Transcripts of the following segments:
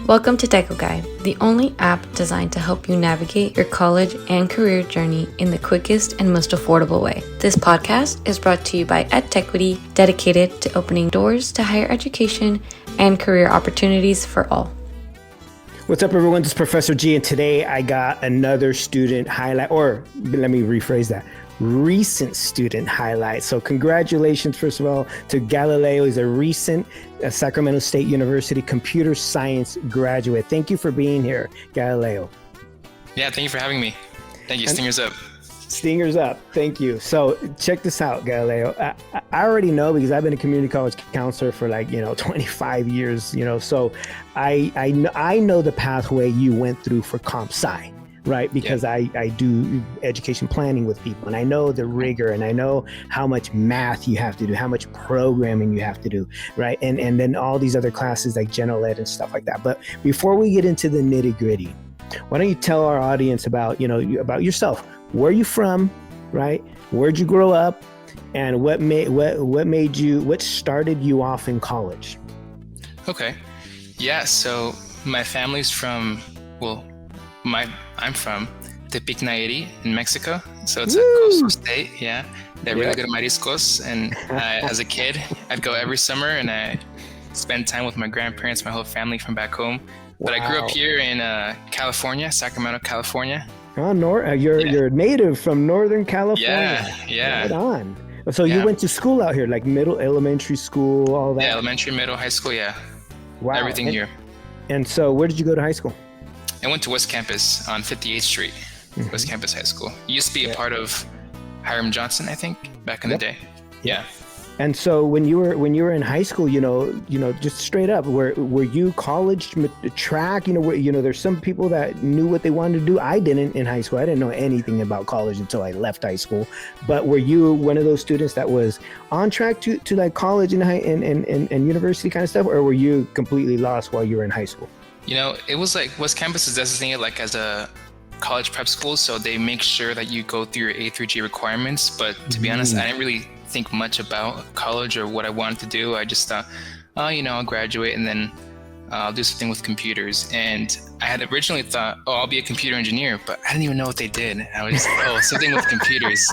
Welcome to TecoGuide, the only app designed to help you navigate your college and career journey in the quickest and most affordable way. This podcast is brought to you by EdTechity, dedicated to opening doors to higher education and career opportunities for all. What's up, everyone? This is Professor G, and today I got another student highlight, or let me rephrase that, recent student highlight. So congratulations, first of all, to Galileo. He's a recent Sacramento State University computer science graduate. Thank you for being here, Galileo. Yeah, thank you for having me. Thank you. Stingers up. Stingers up. Thank you. So check this out, Galileo. I already know because I've been a community college counselor for 25 years, so I know the pathway you went through for comp sci, right? Because I do education planning with people, and I know the rigor, and I know how much math you have to do, how much programming you have to do, right? And then all these other classes like general ed and stuff like that. But before we get into the nitty gritty, why don't you tell our audience about yourself? Where are you from, right? Where'd you grow up, and what started you off in college? Okay, yeah. So my family's from I'm from Tepic in Mexico. So it's a coastal state. Yeah, they're really good at mariscos. And as a kid, I'd go every summer, and I spend time with my grandparents, my whole family from back home. But I grew up here in California, Sacramento, California. Oh, you're native from Northern California. Yeah. Right on. So you went to school out here, like middle, elementary school, all that? Yeah, elementary, middle, high school, yeah. Wow. Everything here. And so where did you go to high school? I went to West Campus on 58th Street, West Campus High School. It used to be a part of Hiram Johnson, I think, back in the day. Yeah. And so when you were in high school, just straight up, were you college track? There's some people that knew what they wanted to do. I didn't in high school. I didn't know anything about college until I left high school. But were you one of those students that was on track to like college and university kind of stuff, or were you completely lost while you were in high school? It was like West Campus is designated like as a college prep school, so they make sure that you go through your A through G requirements. But to be honest, I didn't really think much about college or what I wanted to do. I just thought, I'll graduate and then I'll do something with computers. And I had originally thought, I'll be a computer engineer, but I didn't even know what they did. I was just like, something with computers.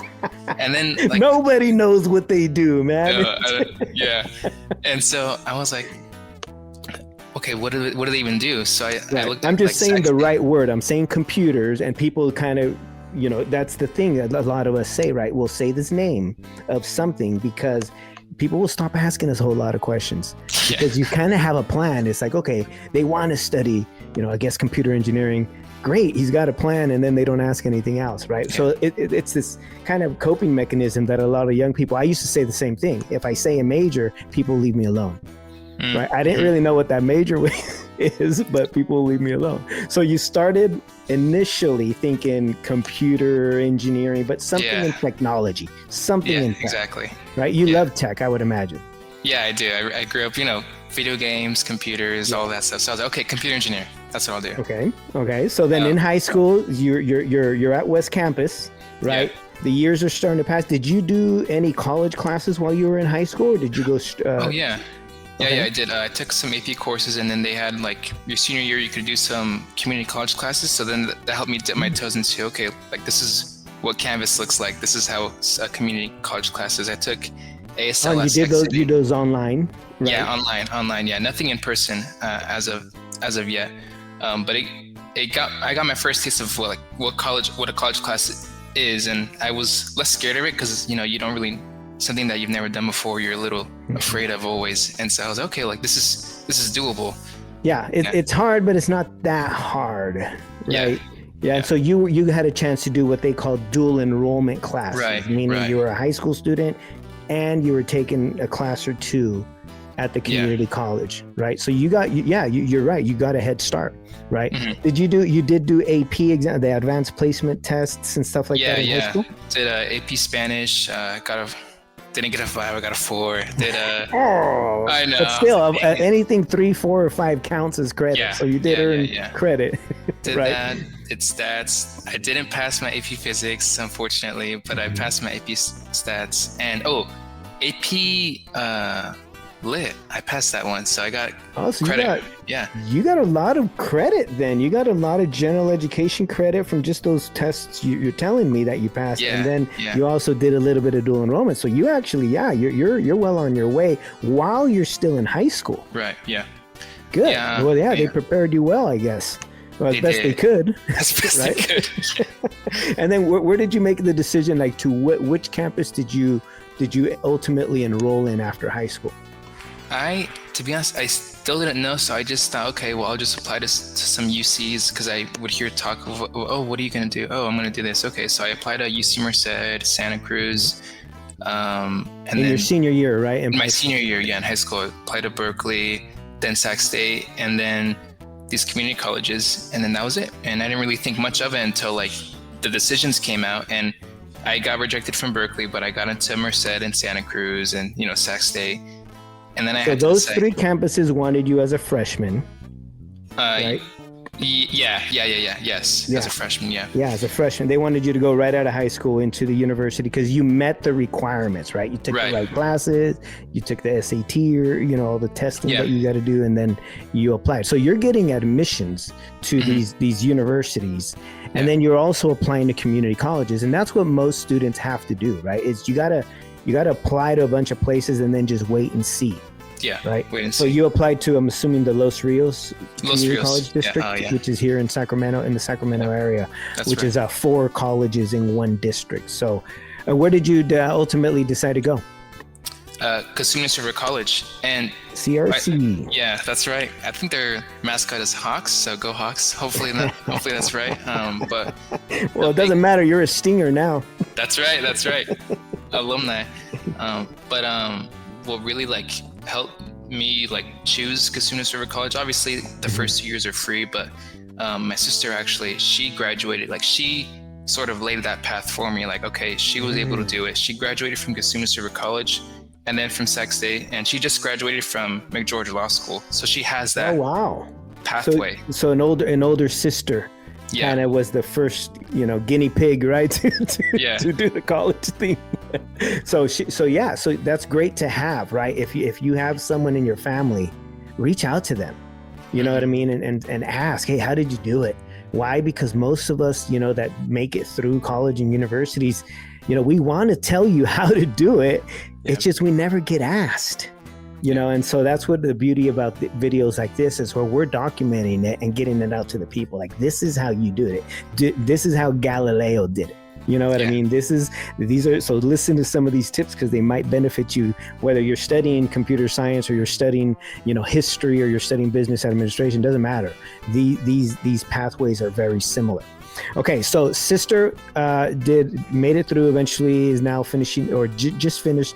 And then nobody knows what they do, man. Yeah. And so I was like, okay, what do they even do? So I looked. I'm just saying the right word. I'm saying computers, and people kind of, that's the thing that a lot of us say, right? We'll say this name of something because people will stop asking us a whole lot of questions because you kind of have a plan. It's like, okay, they want to study, I guess computer engineering. Great, he's got a plan, and then they don't ask anything else, right? Yeah. So it's this kind of coping mechanism that a lot of young people. I used to say the same thing. If I say a major, people leave me alone. Right? I didn't really know what that major is, but people will leave me alone. So you started initially thinking computer engineering, but something in technology, something in tech. Exactly. Right? You love tech, I would imagine. Yeah, I do. I grew up, video games, computers, all that stuff. So I was like, okay, computer engineer. That's what I'll do. Okay. So then in high school, you're at West Campus, right? Yeah. The years are starting to pass. Did you do any college classes while you were in high school, or did you go? Yeah, I did. I took some AP courses, and then they had your senior year, you could do some community college classes. So then that helped me dip my toes into, okay, this is what Canvas looks like. This is how community college classes. I took ASL. You did those online, right? Yeah, online. Yeah, nothing in person as of yet. But I got my first taste of what a college class is, and I was less scared of it because you don't really. Something that you've never done before, you're a little afraid of always. And so I was like, okay, this is doable. Yeah, it's hard, but it's not that hard, right? Yeah. And so you had a chance to do what they call dual enrollment classes, meaning you were a high school student and you were taking a class or two at the community college, right? So you're right. You got a head start, right? Mm-hmm. You did do AP exam, the advanced placement tests and stuff like that in high school? Did AP Spanish, didn't get a 5, I got a 4. I know. But still, anything 3, 4, or 5 counts as credit. Yeah, so you did earn credit. Did that. It's stats. I didn't pass my AP Physics, unfortunately, but I passed my AP Stats. And AP lit. I passed that one, so I got so credit. You got a lot of credit then. You got a lot of general education credit from just those tests you're telling me that you passed, and then you also did a little bit of dual enrollment. So you actually, you're well on your way while you're still in high school. Right. Yeah. Good. Well, they prepared you well, I guess. Well, as best they could. As best they could. And then where did you make the decision, like to which campus did you ultimately enroll in after high school? To be honest, I still didn't know, so I just thought, okay, well, I'll just apply to some UCs, because I would hear talk of, oh, what are you going to do? Oh, I'm going to do this. Okay, so I applied to UC Merced, Santa Cruz, and in your senior year, right? In my senior year, in high school, I applied to Berkeley, then Sac State, and then these community colleges, and then that was it. And I didn't really think much of it until like the decisions came out, and I got rejected from Berkeley, but I got into Merced and Santa Cruz and Sac State. And then I had those three campuses wanted you as a freshman, right? Yes, as a freshman, as a freshman, they wanted you to go right out of high school into the university because you met the requirements, right? You took the right classes, you took the SAT, or all the testing that you got to do, and then you applied. So you're getting admissions to these universities, and then you're also applying to community colleges, and that's what most students have to do, right? Is you gotta apply to a bunch of places and then just wait and see. Yeah. Right. Wait and see. So you applied to, I'm assuming, the Los Rios Community College District, which is here in Sacramento, in the Sacramento area, which is 4 colleges in one district. So where did you ultimately decide to go? Cosumnes River College. And CRC. Yeah, that's right. I think their mascot is Hawks, so go Hawks. Hopefully that's right. But well, it doesn't matter. You're a Stinger now. That's right. Alumni. What really helped me choose Cosumnes River College. Obviously, the first 2 years are free, but my sister actually, she graduated. She sort of laid that path for me. Okay, she was able to do it. She graduated from Cosumnes River College, and then from Sac State, and she just graduated from McGeorge Law School. So she has that pathway. So an older sister kind of was the first, guinea pig, right? to do the college thing. So that's great to have, right? If you have someone in your family, reach out to them, you know what I mean? And ask, hey, how did you do it? Why? Because most of us, that make it through college and universities, we want to tell you how to do it. It's just, we never get asked. And so that's what the beauty about the videos like this is, where we're documenting it and getting it out to the people. This is how you do it. This is how Galileo did it. You know what I mean? So listen to some of these tips, because they might benefit you, whether you're studying computer science or you're studying, history, or you're studying business administration. Doesn't matter. These pathways are very similar. Okay, so sister made it through. Eventually, is now finishing or just finished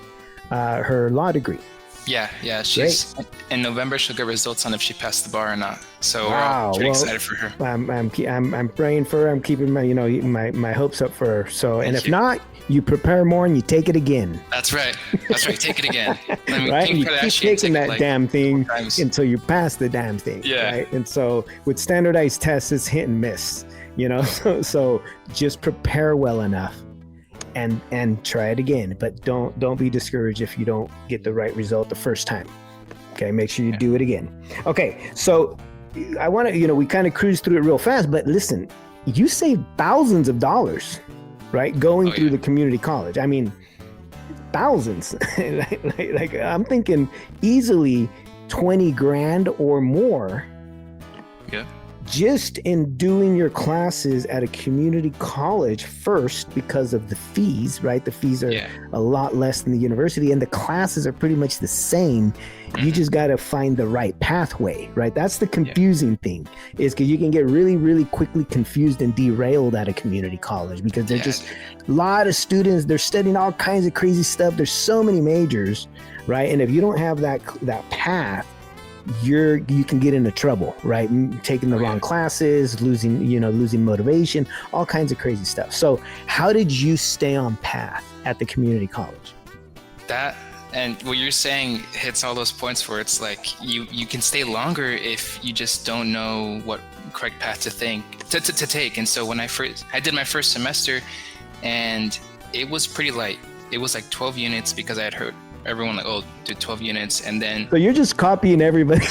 her law degree. Yeah. She's in November. She'll get results on if she passed the bar or not. So we're all pretty excited for her. I'm praying for her. I'm keeping my hopes up for her. So, and if not, you prepare more and you take it again. That's right. Take it again. Right? And you keep taking that damn thing until you pass the damn thing. Yeah. Right? And so with standardized tests, it's hit and miss. So just prepare well enough. And try it again, but don't be discouraged if you don't get the right result the first time. Okay, make sure you do it again. Okay, so I want to, we kind of cruise through it real fast, but listen, you saved thousands of dollars, right? Going through the community college. I mean, thousands. like I'm thinking easily 20 grand or more. Yeah. Just in doing your classes at a community college first, because of the fees, right? The fees are a lot less than the university, and the classes are pretty much the same. You just got to find the right pathway, right? That's the confusing thing, is because you can get really, really quickly confused and derailed at a community college, because there's just a lot of students. They're studying all kinds of crazy stuff. There's so many majors, right? And if you don't have that path, you can get into trouble, right? Taking the wrong classes, losing motivation, all kinds of crazy stuff. So how did you stay on path at the community college? That, and what you're saying hits all those points where it's you can stay longer if you just don't know what correct path to take. And so when I did my first semester, and it was pretty light. It was 12 units, because I had everyone like, oh, do 12 units, and then So you're just copying everybody.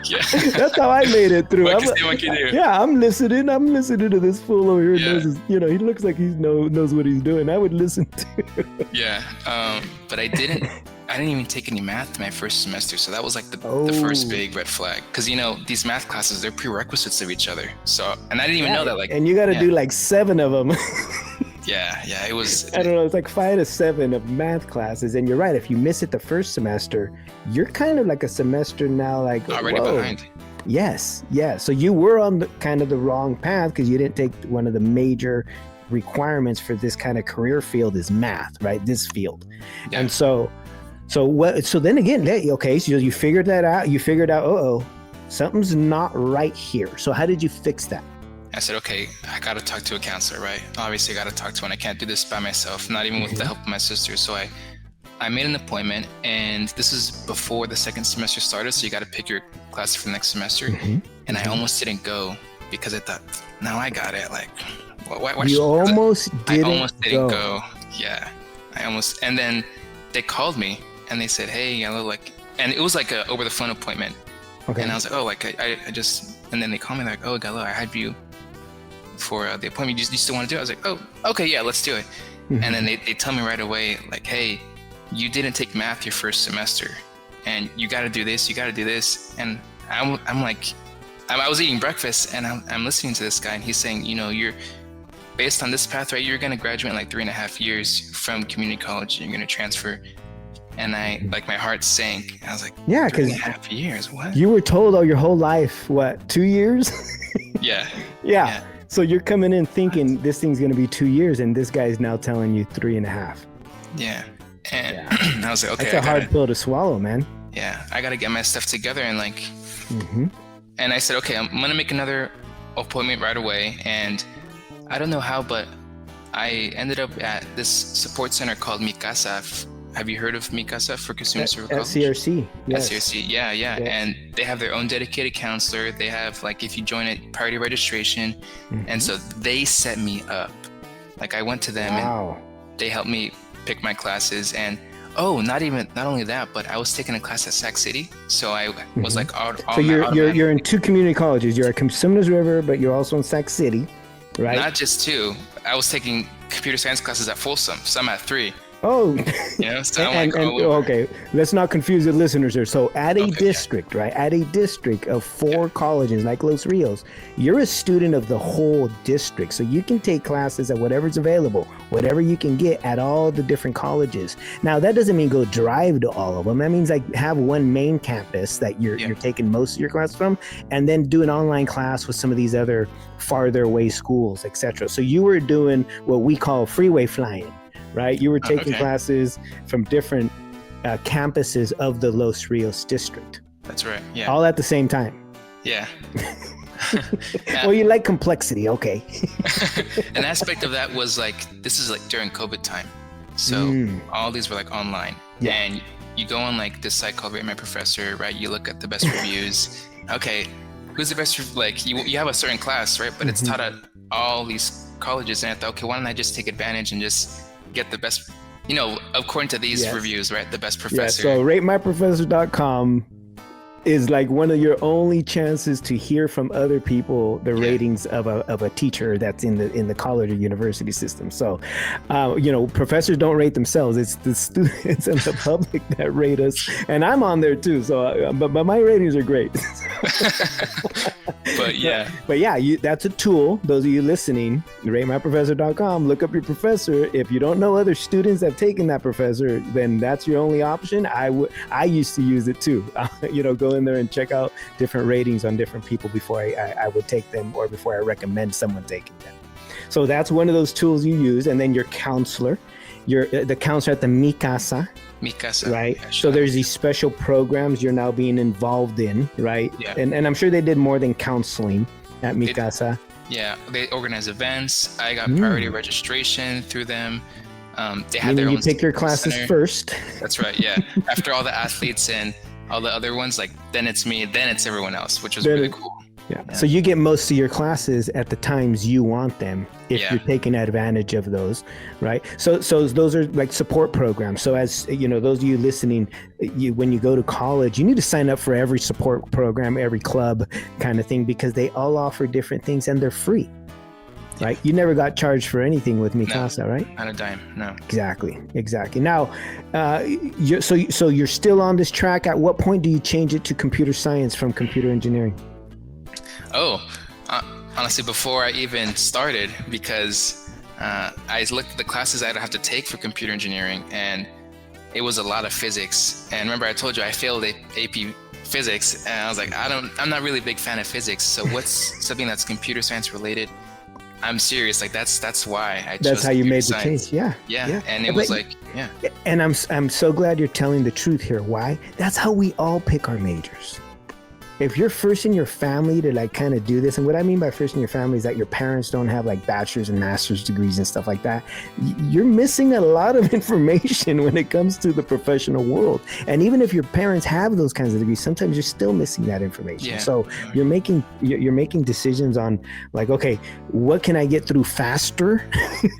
yeah, That's how I made it through. I'm listening to this fool over here. Yeah. Knows his, he looks like he knows what he's doing. I would listen to. Yeah, but I didn't even take any math my first semester, so that was like the first big red flag. Because these math classes, they're prerequisites of each other. So, and I didn't even know that. Like, and you got to do like 7 of them. Yeah, it was. I don't know. It's like 5 to 7 of math classes, and you're right. If you miss it the first semester, you're kind of like a semester now, like already behind. Yes, yeah. So you were on the wrong path because you didn't take one of the major requirements for this kind of career field is math, right? This field, Yeah. and so then again, okay, so you figured that out. You figured out, something's not right here. So how did you fix that? I said, okay, I got to talk to a counselor, right? Obviously, I got to talk to one. I can't do this by myself, not even with the help of my sister. So I made an appointment, and this is before the second semester started. So you got to pick your class for the next semester. And I almost didn't go because I thought, now I got it. Like, why you almost didn't go. Yeah, and then they called me and they said, hey, and it was like a over the phone appointment. Okay. And I was like, oh, like I just, and then they called me like, oh, Galileo, I had you for the appointment. You still want to do it? I was like, oh, okay, yeah, let's do it. And then they tell me right away, like, hey, you didn't take math your first semester, and you got to do this, and I'm like, I was eating breakfast, and I'm listening to this guy, and he's saying, you're based on this path, right? You're going to graduate in like 3.5 years from community college, and you're going to transfer. And my heart sank. I was like, yeah, because 3.5 years, what? You were told your whole life, what, 2 years? Yeah. So you're coming in thinking this thing's going to be 2 years, and this guy's now telling you 3.5. Yeah. And I was like, okay. That's a hard pill to swallow, man. Yeah. I got to get my stuff together and and I said, okay, I'm going to make another appointment right away. And I don't know how, but I ended up at this support center called Mi Casa. Have you heard of Mi Casa for Consumer Service College? SCRC. Yes. SCRC, yeah. Yes. And they have their own dedicated counselor. They have, like, if you join it, priority registration. And so they set me up. Like, I went to them and they helped me pick my classes. And not only that, but I was taking a class at Sac City. So I was like, so you're in 2 community colleges. You're at Consumers River, but you're also in Sac City, right? Not just 2. I was taking computer science classes at Folsom. Some at 3. Oh, so okay. Let's not confuse the listeners here. So at a district, right? At a district of 4 colleges like Los Rios, you're a student of the whole district. So you can take classes at whatever's available, whatever you can get at all the different colleges. Now, that doesn't mean go drive to all of them. That means like have one main campus that you're taking most of your classes from, and then do an online class with some of these other farther away schools, etc. So you were doing what we call freeway flying. Right? You were taking classes from different campuses of the Los Rios district. That's right. Yeah. All at the same time. Yeah. Well, you like complexity. Okay. An aspect of that was like, this is like during COVID time. So all these were like online. Yeah. And you go on like this site called Rate My Professor, right? You look at the best reviews. Okay. Who's the best? Like you have a certain class, right? But it's taught at all these colleges. And I thought, okay, why don't I just take advantage and just get the best, according to these reviews, right? The best professor. Yeah, so ratemyprofessor.com is like one of your only chances to hear from other people the ratings of a teacher that's in the college or university system. So, professors don't rate themselves. It's the students and the public that rate us. And I'm on there too. So, but my ratings are great. But that's a tool. Those of you listening, ratemyprofessor.com, look up your professor. If you don't know other students that have taken that professor, then that's your only option. I used to use it too. Go in there and check out different ratings on different people before I would take them, or before I recommend someone taking them. So that's one of those tools you use. And then your counselor, the counselor at the Mi Casa. Mi Casa. Right. Yeah, so there's these special programs you're now being involved in, right? Yeah. And I'm sure they did more than counseling at Mi Casa. Yeah. They organize events. I got priority registration through them. They had their own. You pick your classes first. That's right. Yeah. After all the athletes and all the other ones, like then it's me, then it's everyone else, which was really cool. Yeah. So you get most of your classes at the times you want them if you're taking advantage of those, right? So those are like support programs. So as you know, those of you listening, when you go to college, you need to sign up for every support program, every club kind of thing, because they all offer different things and they're free, right? You never got charged for anything with Mi Casa, right? Not a dime, no. Exactly. Now, so you're still on this track. At what point do you change it to computer science from computer engineering? Honestly, before I even started, because I looked at the classes I'd have to take for computer engineering, and it was a lot of physics. And remember, I told you I failed AP physics, and I was like, I'm not really a big fan of physics. So what's something that's computer science related? I'm serious. Like that's why I chose. That's how you made the science. change. Yeah. And it was And I'm so glad you're telling the truth here. Why? That's how we all pick our majors. If you're first in your family to like kind of do this, and what I mean by first in your family is that your parents don't have like bachelor's and master's degrees and stuff like that, you're missing a lot of information when it comes to the professional world. And even if your parents have those kinds of degrees, sometimes you're still missing that information. So you're making decisions on like, okay, what can I get through faster,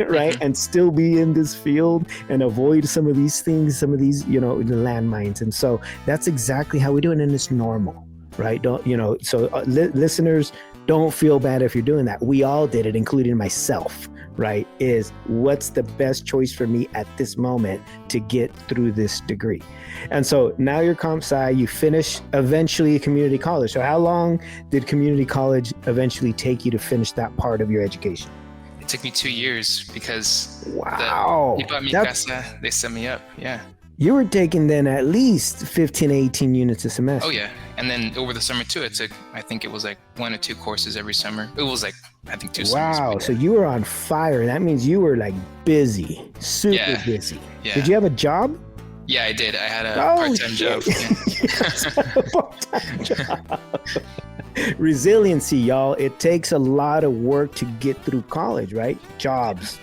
right? And still be in this field and avoid some of these things, some of these, the landmines. And so that's exactly how we do it, and it's normal. Right? Listeners, don't feel bad if you're doing that. We all did it, including myself, right? Is what's the best choice for me at this moment to get through this degree? And so now you're comp sci, you finish eventually community college. So how long did community college eventually take you to finish that part of your education? It took me 2 years because wow, the people at Mi Casa, they set me up. Yeah. You were taking then at least 15, 18 units a semester. Oh, yeah. And then over the summer, too, I think it was like 1 or 2 courses every summer. It was like, I think 2 summers. Wow. So you were on fire. That means you were like busy, super busy. Yeah. Did you have a job? Yeah, I did. I had a part-time job. A part-time job. Resiliency, y'all. It takes a lot of work to get through college, right? Jobs,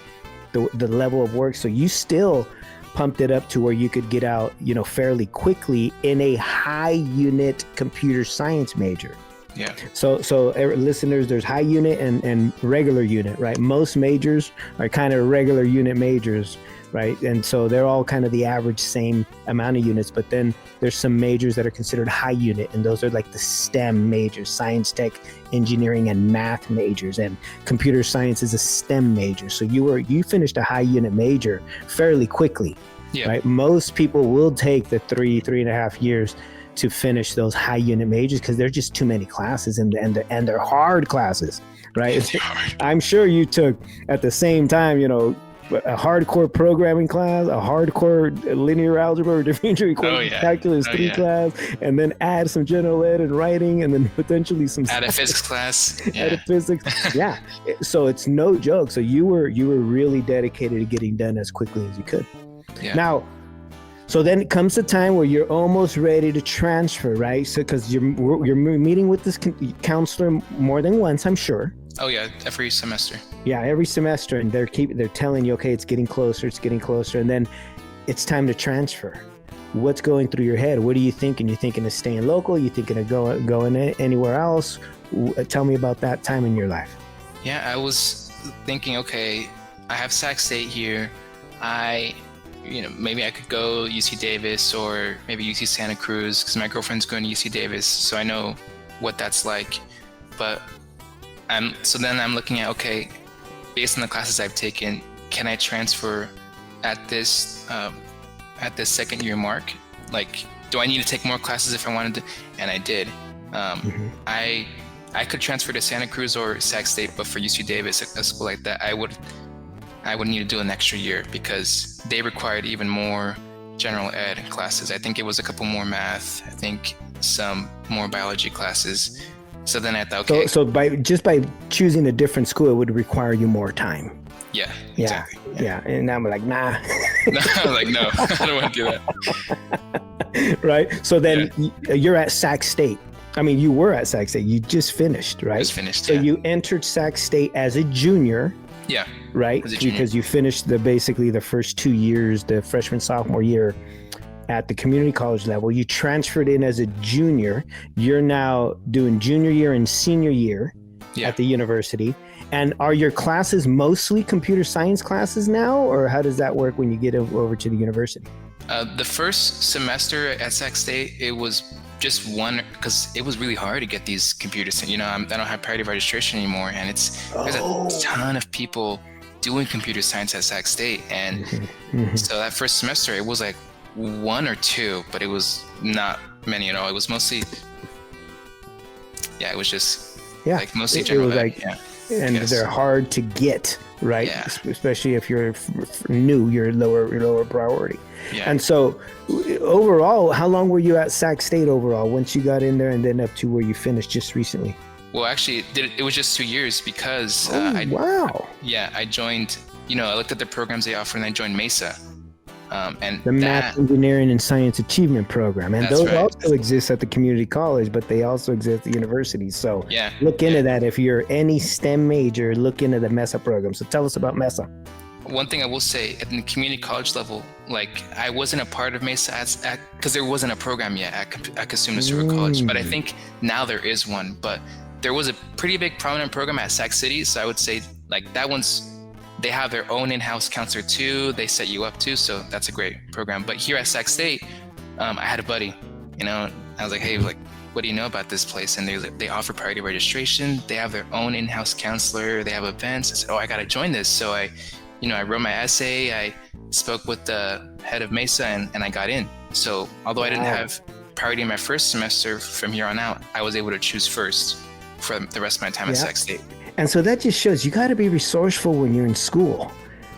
the level of work. So you still pumped it up to where you could get out, fairly quickly in a high unit computer science major. Yeah. So listeners, there's high unit and regular unit, right? Most majors are kind of regular unit majors, right? And so they're all kind of the average same amount of units, but then there's some majors that are considered high unit, and those are like the STEM majors, science, tech, engineering, and math majors, and computer science is a STEM major. So you finished a high unit major fairly quickly, right? Most people will take the 3.5 years to finish those high unit majors because there's just too many classes and they're hard classes, right? I'm sure you took at the same time, a hardcore programming class, a hardcore linear algebra or differential equation calculus 3 class, and then add some general ed and writing, and then potentially some add a physics class. Add a physics. Yeah. So it's no joke. So you were really dedicated to getting done as quickly as you could. Yeah. Now, so then it comes the time where you're almost ready to transfer, right? So because you're meeting with this counselor more than once, I'm sure. Oh yeah, every semester. Yeah, every semester, and they're telling you, okay, it's getting closer, and then it's time to transfer. What's going through your head? What are you thinking? You thinking of staying local? You thinking of going anywhere else? Tell me about that time in your life. Yeah, I was thinking, okay, I have Sac State here. Maybe I could go UC Davis or maybe UC Santa Cruz because my girlfriend's going to UC Davis, so I know what that's like. But then I'm looking at, okay, based on the classes I've taken, can I transfer at this second year mark? Like, do I need to take more classes if I wanted to? And I did. I could transfer to Santa Cruz or Sac State, but for UC Davis, a school like that, I would need to do an extra year because they required even more general ed classes. I think it was a couple more math. I think some more biology classes. So then I thought, okay. So by choosing a different school, it would require you more time. Yeah, exactly. Yeah. And I'm like, nah. No, I'm like, no, I don't want to do that. Right. So then you're at Sac State. I mean, you were at Sac State. You just finished, right? Just finished. So you entered Sac State as a junior. Yeah. Right. Because you finished basically the first 2 years, the freshman, sophomore year, at the community college level. You transferred in as a junior. You're now doing junior year and senior year at the university. And are your classes mostly computer science classes now, or how does that work when you get over to the university? The first semester at Sac State, it was just one, because it was really hard to get these computers. I don't have priority registration anymore, and there's a ton of people doing computer science at Sac State, and so that first semester it was like one or two, but it was not many at all. It was mostly, it was just like mostly general. And they're hard to get, right? Yeah. Especially if you're new, you're lower priority. Yeah. And so overall, how long were you at Sac State overall once you got in there and then up to where you finished just recently? Well, actually, it was just 2 years because I joined, I looked at the programs they offer and I joined MESA. And the Math, Engineering, and Science Achievement Program. And those also exist at the community college, but they also exist at the university. So look into that. If you're any STEM major, look into the MESA program. So tell us about MESA. One thing I will say, at the community college level, I wasn't a part of MESA because there wasn't a program yet at Cosumnes River College, but I think now there is one. But there was a pretty big prominent program at Sac City, so I would say that one's, they have their own in-house counselor too. They set you up too, so that's a great program. But here at Sac State, I had a buddy, I was like, hey, what do you know about this place? And they offer priority registration. They have their own in-house counselor. They have events. I said, I got to join this. So I wrote my essay. I spoke with the head of MESA and I got in. So although I didn't have priority in my first semester, from here on out, I was able to choose first for the rest of my time at Sac State. And so that just shows you got to be resourceful when you're in school.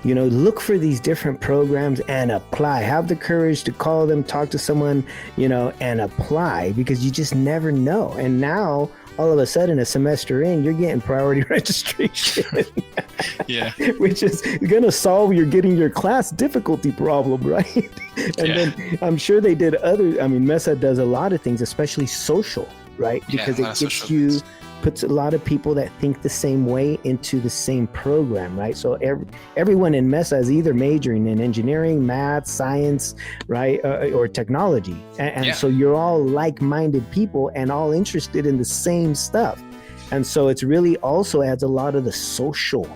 Look for these different programs and apply. Have the courage to call them, talk to someone, and apply, because you just never know. And now, all of a sudden, a semester in, you're getting priority registration. Which is going to solve getting your class difficulty problem, right? Then I'm sure they did MESA does a lot of things, especially social, right? Because it gets puts a lot of people that think the same way into the same program, right? So everyone in MESA is either majoring in engineering, math, science, right, or technology. And so you're all like-minded people and all interested in the same stuff. And so it's really also adds a lot of the social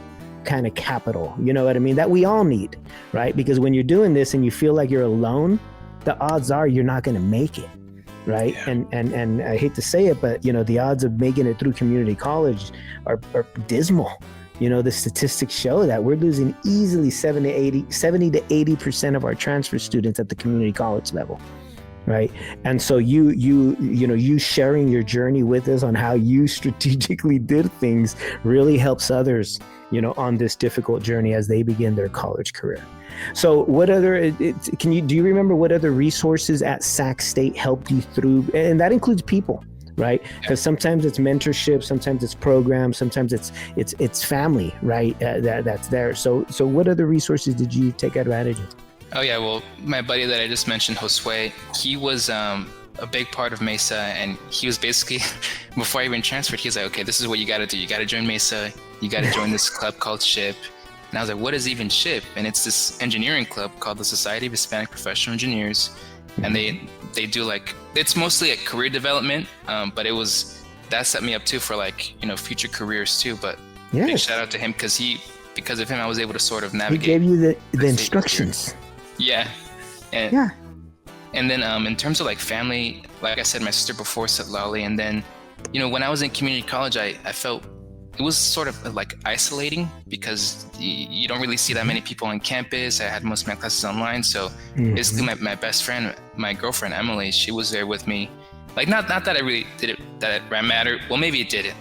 kind of capital, you know what I mean, that we all need, right? Because when you're doing this and you feel like you're alone, the odds are you're not going to make it. Right. Yeah. And I hate to say it, but, the odds of making it through community college are dismal. The statistics show that we're losing easily 70 to 80% of our transfer students at the community college level. Right. And so you sharing your journey with us on how you strategically did things really helps others, on this difficult journey as they begin their college career. So what other, do you remember what other resources at Sac State helped you through? And that includes people, right? Because sometimes it's mentorship, sometimes it's programs, sometimes it's family, right? That's there. So what other resources did you take advantage of? Oh yeah, well, my buddy that I just mentioned, Josue, he was a big part of MESA, and he was basically, before I even transferred, he was like, okay, this is what you got to do. You got to join MESA. You got to join this club called SHPE. And I was like, what is even SHPE? And it's this engineering club called the Society of Hispanic Professional Engineers. And they do it's mostly career development, but that set me up too for future careers too. But big shout out to him, because of him, I was able to sort of navigate. He gave you the instructions. Yeah. And then in terms of family, like I said, my sister before said Lolly. And then, when I was in community college, I felt it was sort of isolating, because you don't really see that many people on campus. I had most of my classes online. So basically my best friend, my girlfriend, Emily, she was there with me. Not that I really did it, that it mattered. Well, maybe it did.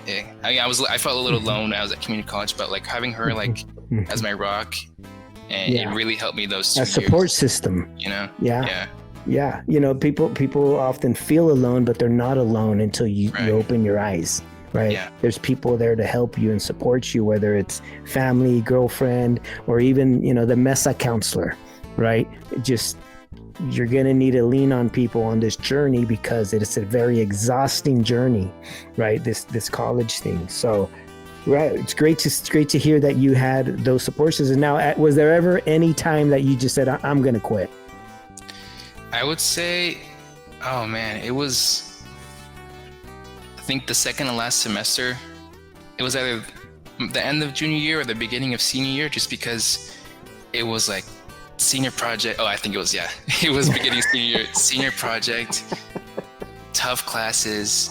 I felt a little alone when I was at community college, but having her as my rock, and it really helped me those 2 years. A support system. Yeah. People often feel alone, but they're not alone until you open your eyes. Right. Yeah. There's people there to help you and support you, whether it's family, girlfriend, or even, the MESA counselor, right? You're going to need to lean on people on this journey, because it's a very exhausting journey, right? This college thing. So, right. It's great to hear that you had those support systems. Now, was there ever any time that you just said, I'm going to quit? I would say, oh man, it was, I think the second to last semester. It was either the end of junior year or the beginning of senior year, just because it was like senior project. Oh, I think it was, yeah. It was beginning of senior year, senior project, tough classes.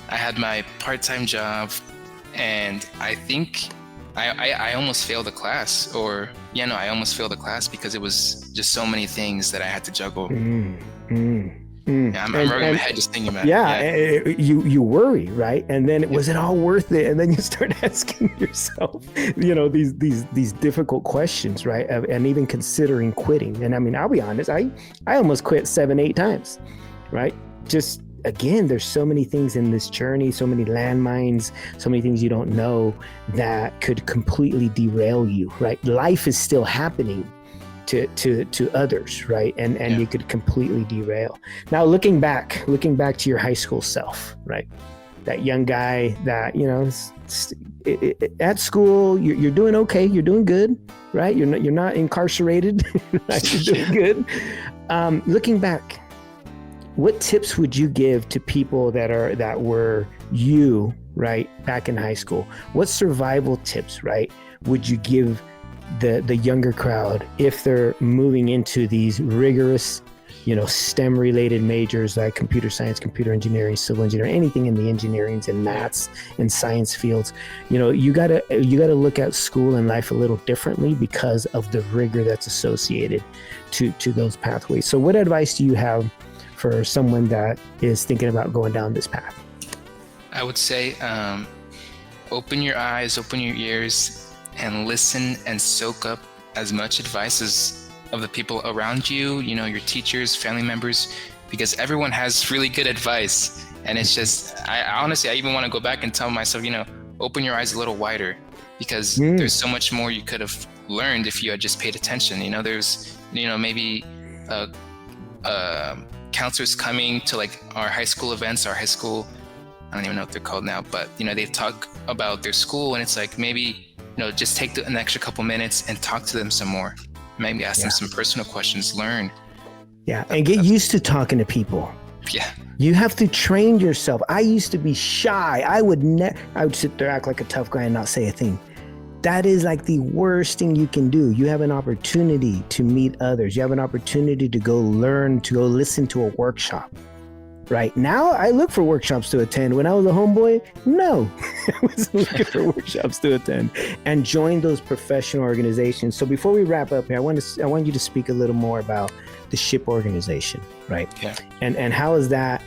I had my part-time job, and I think I almost failed the class, I almost failed the class because it was just so many things that I had to juggle. Yeah, I'm rubbing my head just thinking about it. You worry, right? And then was it all worth it? And then you start asking yourself, these difficult questions, right? And even considering quitting. And I mean, I'll be honest, I almost quit 7-8 times, right? Just again, there's so many things in this journey, so many landmines, so many things you don't know that could completely derail you, right? Life is still happening to others, right? And you could completely derail. Now, looking back to your high school self, right? That young guy that, at school, you're doing okay, you're doing good, right? You're not incarcerated, right? You're doing good. Looking back, what tips would you give to people that were you, right, back in high school? What survival tips, right, would you give the younger crowd if they're moving into these rigorous, STEM related majors like computer science, computer engineering, civil engineering, anything in the engineerings and maths and science fields? You gotta look at school and life a little differently because of the rigor that's associated to those pathways. So what advice do you have for someone that is thinking about going down this path? I would say, open your eyes, open your ears, and listen and soak up as much advice as of the people around you, your teachers, family members, because everyone has really good advice. And it's just, I honestly even want to go back and tell myself, open your eyes a little wider, because there's so much more you could have learned if you had just paid attention. There's, maybe counselors coming to like our high school events, I don't even know what they're called now, but they talk about their school, and it's like, maybe just take an extra couple minutes and talk to them some more. Maybe ask them some personal questions, learn. Yeah, and get used to talking to people. Yeah. You have to train yourself. I used to be shy. I would sit there, act like a tough guy and not say a thing. That is like the worst thing you can do. You have an opportunity to meet others. You have an opportunity to go learn, to go listen to a workshop. Right now, I look for workshops to attend. When I was a homeboy, no, I wasn't looking for workshops to attend, and join those professional organizations. So before we wrap up here, I want you to speak a little more about the SHPE organization, right? Yeah. And how has that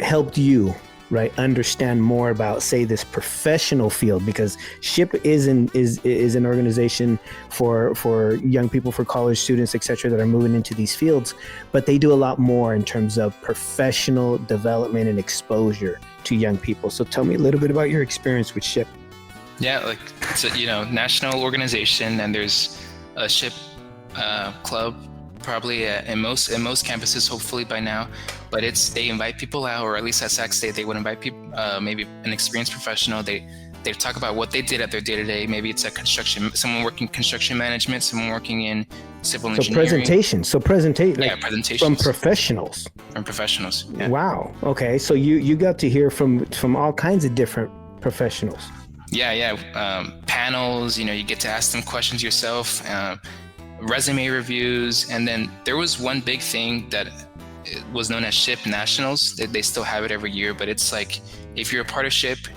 helped you, right, understand more about, say, this professional field? Because SHPE is an organization for young people, for college students, et cetera, that are moving into these fields, but they do a lot more in terms of professional development and exposure to young people. So tell me a little bit about your experience with SHPE. Yeah, like it's a national organization, and there's a SHPE club probably in most campuses, hopefully by now. But they invite people out, or at least at Sac State, they would invite people, maybe an experienced professional. They talk about what they did at their day-to-day. Maybe it's someone working construction management, someone working in civil engineering. Presentations. Presentations. From professionals. Yeah. Wow. Okay. So you got to hear from all kinds of different professionals. Yeah. Panels, you get to ask them questions yourself, resume reviews. And then there was one big thing that was known as SHPE Nationals. They still have it every year, but it's like, if you're a part of SHPE,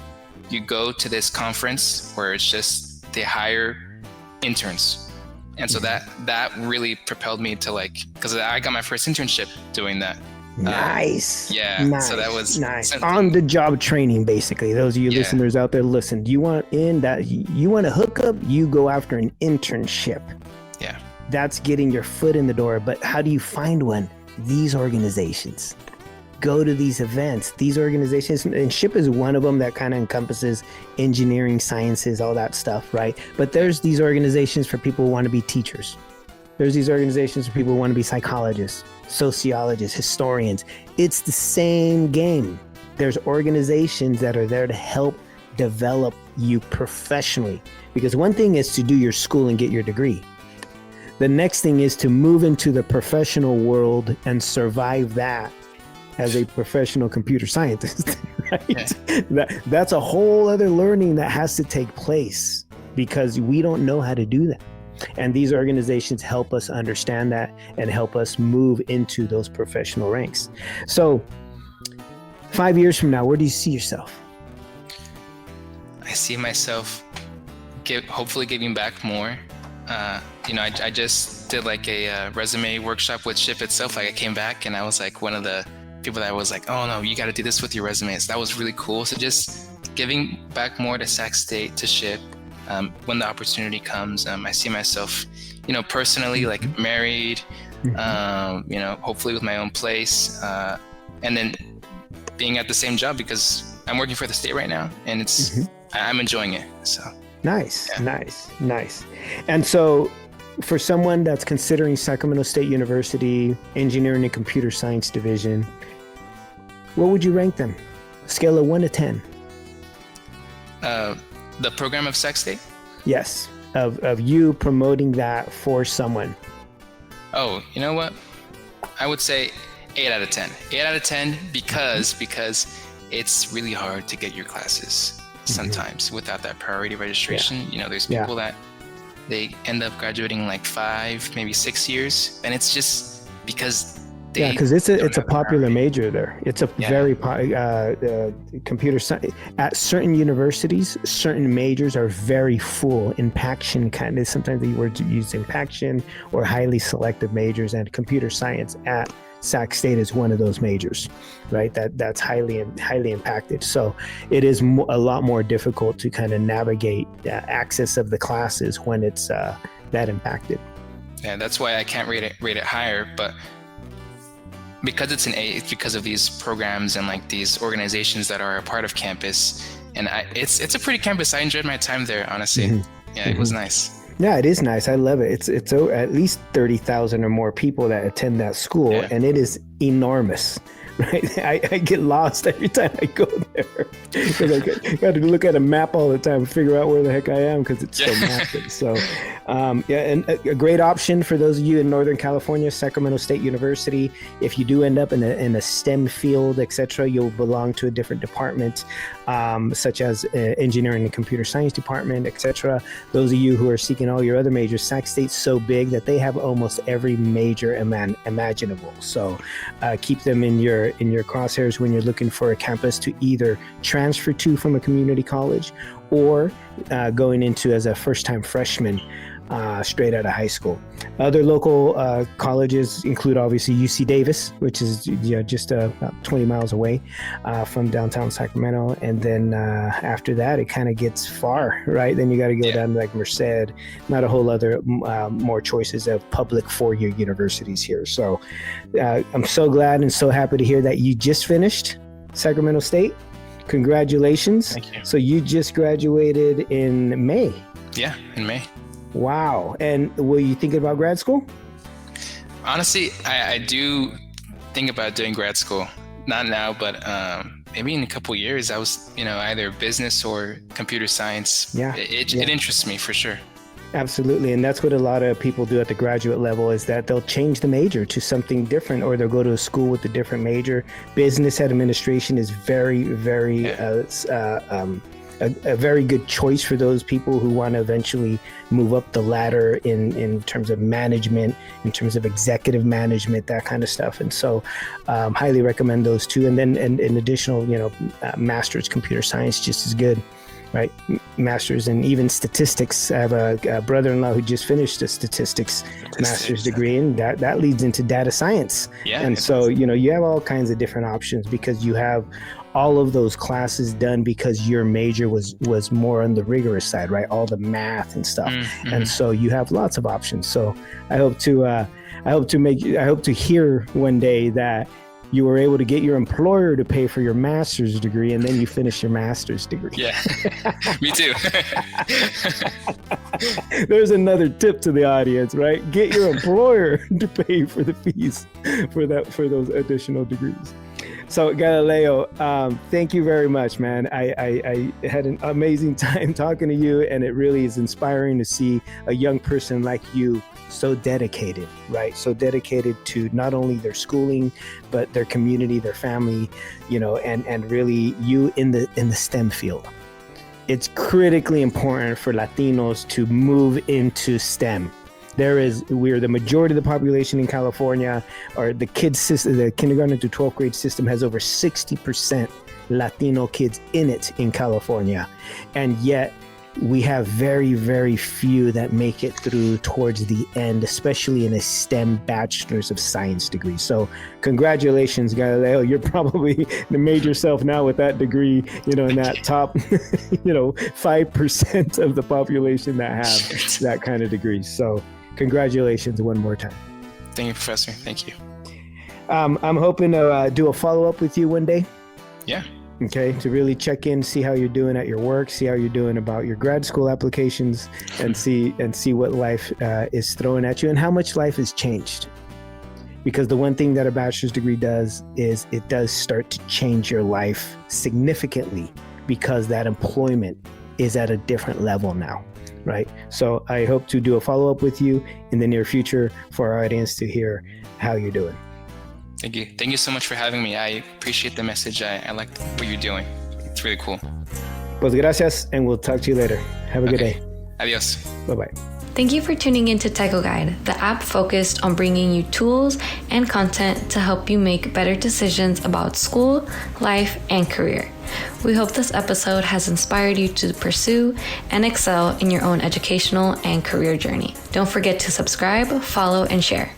you go to this conference where it's just, they hire interns. And so that really propelled me to because I got my first internship doing that. Nice. Nice. So that was nice. On the job training, basically. Those of you listeners out there, listen, you want a hookup, you go after an internship. Yeah. That's getting your foot in the door. But how do you find one? These organizations. Go to these events. These organizations, and SHPE is one of them that kind of encompasses engineering, sciences, all that stuff, right? But there's these organizations for people who want to be teachers. There's these organizations for people who want to be psychologists, sociologists, historians. It's the same game. There's organizations that are there to help develop you professionally. Because one thing is to do your school and get your degree. the next thing is to move into the professional world and survive that as a professional computer scientist, right? Yeah. That's a whole other learning that has to take place because we don't know how to do that. And these organizations help us understand that and help us move into those professional ranks. So 5 years from now, where do you see yourself? I see myself hopefully giving back more. I just did like a resume workshop with SHPE itself. Like I came back and I was like one of the people that was like, oh no, you got to do this with your resumes. That was really cool. So just giving back more to Sac State, to SHPE, when the opportunity comes. I see myself, personally, like married, hopefully with my own place, and then being at the same job because I'm working for the state right now and it's, I'm enjoying it. So. Nice. And so for someone that's considering Sacramento State University Engineering and Computer Science Division, what would you rank them? Scale of 1 to 10. The program of Sac State? Yes. Of you promoting that for someone. Oh, you know what? I would say 8 out of 10. 8 out of 10 because it's really hard to get your classes sometimes without that priority registration. There's people that they end up graduating like 5, maybe 6 years, and it's just because because it's a popular major there. It's a very computer science at certain universities. Certain majors are very full. Impaction kind of, sometimes the words used, impaction or highly selective majors, and computer science at Sac State is one of those majors, right? That's highly impacted. So it is a lot more difficult to kind of navigate access of the classes when it's that impacted. Yeah, that's why I can't rate it higher, but because it's an A, it's because of these programs and like these organizations that are a part of campus. And it's a pretty campus. I enjoyed my time there, honestly. It was nice. Yeah, it is nice. I love it. It's at least 30,000 or more people that attend that school, and it is enormous. Right, I get lost every time I go there because I got to look at a map all the time and figure out where the heck I am because it's so massive. So, and a great option for those of you in Northern California, Sacramento State University. If you do end up in a STEM field, etc., you'll belong to a different department, such as engineering and computer science department, etc. Those of you who are seeking all your other majors, Sac State's so big that they have almost every major imaginable. So, keep them in your crosshairs when you're looking for a campus to either transfer to from a community college or going into as a first-time freshman straight out of high school. Other local colleges include obviously UC Davis, which is just about 20 miles away from downtown Sacramento. And then after that, it kind of gets far, right? Then you got to go down to like Merced, not a whole other more choices of public four-year universities here. So I'm so glad and so happy to hear that you just finished Sacramento State. Congratulations. Thank you. So you just graduated in May. Yeah, in May. Wow. And were you thinking about grad school? Honestly, I do think about doing grad school. Not now, but maybe in a couple of years. I was, either business or computer science. Yeah. It interests me for sure. Absolutely. And that's what a lot of people do at the graduate level is that they'll change the major to something different, or they'll go to a school with a different major. Business administration is very, very a very good choice for those people who want to eventually move up the ladder in terms of management, in terms of executive management, that kind of stuff. And so highly recommend those two. And then and additional, master's computer science, just as good, right? Master's and even statistics. I have a brother-in-law who just finished a statistics master's degree, and that leads into data science. Yeah, and so, you have all kinds of different options because you have all of those classes done because your major was more on the rigorous side, right? All the math and stuff. Mm-hmm. And so you have lots of options. So I hope to hear one day that you were able to get your employer to pay for your master's degree and then you finish your master's degree. Yeah, me too. There's another tip to the audience, right? Get your employer to pay for the fees for those additional degrees. So Galileo, thank you very much, man. I had an amazing time talking to you, and it really is inspiring to see a young person like you so dedicated, right? So dedicated to not only their schooling, but their community, their family, and really you in the STEM field. It's critically important for Latinos to move into STEM. We're the majority of the population in California, or the kindergarten to 12th grade system has over 60% Latino kids in it in California. And yet we have very, very few that make it through towards the end, especially in a STEM Bachelor's of Science degree. So congratulations, Galileo. You're probably made yourself now with that degree, in that top, 5% of the population that have that kind of degree. So congratulations one more time. Thank you, Professor. Thank you. I'm hoping to do a follow-up with you one day. Yeah. Okay, to really check in, see how you're doing at your work, see how you're doing about your grad school applications, and see what life is throwing at you and how much life has changed. Because the one thing that a bachelor's degree does is it does start to change your life significantly, because that employment is at a different level now. Right. So I hope to do a follow-up with you in the near future for our audience to hear how you're doing. Thank you. Thank you so much for having me. I appreciate the message. I like what you're doing. It's really cool. Pues gracias, and we'll talk to you later. Have a good day. Adios. Bye-bye. Thank you for tuning in to TecoGuide, the app focused on bringing you tools and content to help you make better decisions about school, life, and career. We hope this episode has inspired you to pursue and excel in your own educational and career journey. Don't forget to subscribe, follow, and share.